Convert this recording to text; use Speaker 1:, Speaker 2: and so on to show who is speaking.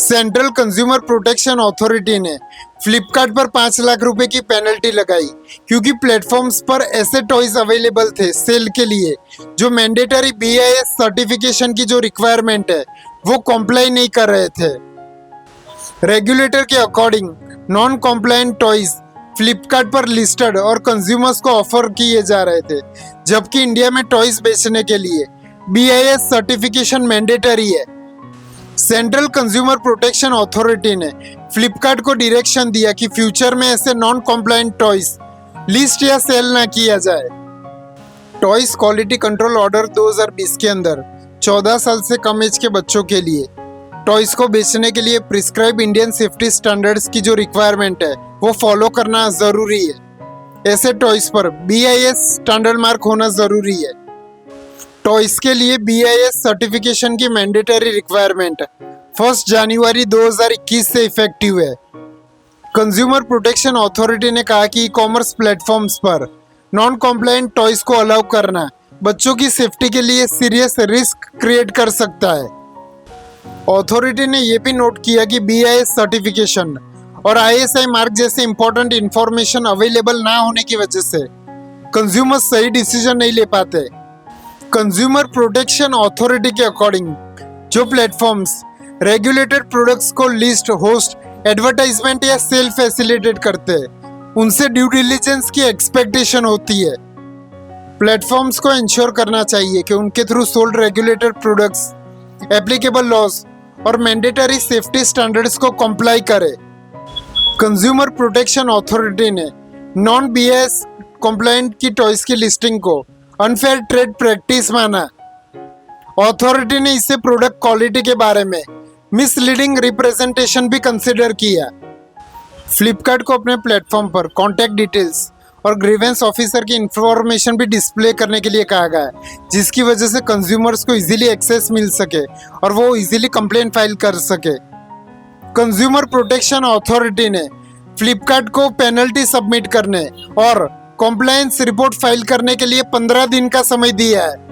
Speaker 1: Central consumer protection authority ने फ्लिपकार्ट पर 5 लाख रुपए की पेनल्टी लगाई क्योंकि प्लेटफॉर्म्स पर ऐसे टॉयज अवेलेबल थे सेल के लिए जो मैंडेटरी BIS सर्टिफिकेशन की जो रिक्वायरमेंट है वो कॉम्प्लाई नहीं कर रहे थे। रेगुलेटर के अकॉर्डिंग नॉन कॉम्प्लायंट टॉयज फ्लिपकार्ट पर लिस्टेड और कंज्यूमर्स को ऑफर किए जा रहे थे, जबकि इंडिया में टॉयज बेचने के लिए BIS सर्टिफिकेशन मैंडेटरी है। सेंट्रल कंज्यूमर प्रोटेक्शन अथॉरिटी ने फ्लिपकार्ट को डायरेक्शन दिया कि फ्यूचर में ऐसे नॉन कॉम्प्लायंट टॉयज लिस्ट या सेल ना किया जाए। टॉयज क्वालिटी कंट्रोल ऑर्डर 2020 के अंदर 14 साल से कम एज के बच्चों के लिए टॉयज को बेचने के लिए प्रिस्क्राइब इंडियन सेफ्टी स्टैंडर्ड्स की जो रिक्वायरमेंट है वो फॉलो करना जरूरी है। ऐसे टॉयज पर BIS स्टैंडर्ड मार्क होना जरूरी है। टॉयज के लिए BIS सर्टिफिकेशन की मैंडेटरी रिक्वायरमेंट 1 जनवरी 2021 से इफेक्टिव है। कंज्यूमर प्रोटेक्शन अथॉरिटी ने कहा कि ई-कॉमर्स प्लेटफॉर्म्स पर नॉन कॉम्प्लायंट टॉयज को अलाउ करना बच्चों की सेफ्टी के लिए सीरियस रिस्क क्रिएट कर सकता है। अथॉरिटी ने यह भी नोट किया कि BIS सर्टिफिकेशन और ISI मार्क जैसे इंपॉर्टेंट इंफॉर्मेशन अवेलेबल ना होने की वजह से कंज्यूमर सही डिसीजन नहीं ले पाते। कंज्यूमर प्रोटेक्शन अथॉरिटी के अकॉर्डिंग जो प्लेटफॉर्म्स रेगुलेटेड प्रोडक्ट्स को लिस्ट, होस्ट, एडवर्टाइजमेंट या सेल फैसिलिटेट करते हैं उनसे ड्यू डिलिजेंस की एक्सपेक्टेशन होती है। प्लेटफॉर्म्स को इंश्योर करना चाहिए कि उनके through sold regulated products applicable laws और मैंडेटरी सेफ्टी स्टैंडर्ड्स को कंप्लाई करे। कंज्यूमर प्रोटेक्शन अथॉरिटी ने नॉन BIS कंप्लायंट की टॉयज की लिस्टिंग को अनफेयर ट्रेड प्रैक्टिस माना। अथॉरिटी ने इससे प्रोडक्ट क्वालिटी के बारे में मिसलीडिंग रिप्रेजेंटेशन भी कंसिडर किया। फ्लिपकार्ट को अपने प्लेटफॉर्म पर कॉन्टैक्ट डिटेल्स और ग्रीवेंस ऑफिसर की इंफॉर्मेशन भी डिस्प्ले करने के लिए कहा गया है, जिसकी वजह से कंज्यूमर्स को इजीली एक्सेस मिल सके और वो इजीली कंप्लेंट फाइल कर सके। कंज्यूमर प्रोटेक्शन अथॉरिटी ने फ्लिपकार्ट को पेनल्टी सबमिट करने और कॉम्प्लायंस रिपोर्ट फाइल करने के लिए 15 दिन का समय दिया है।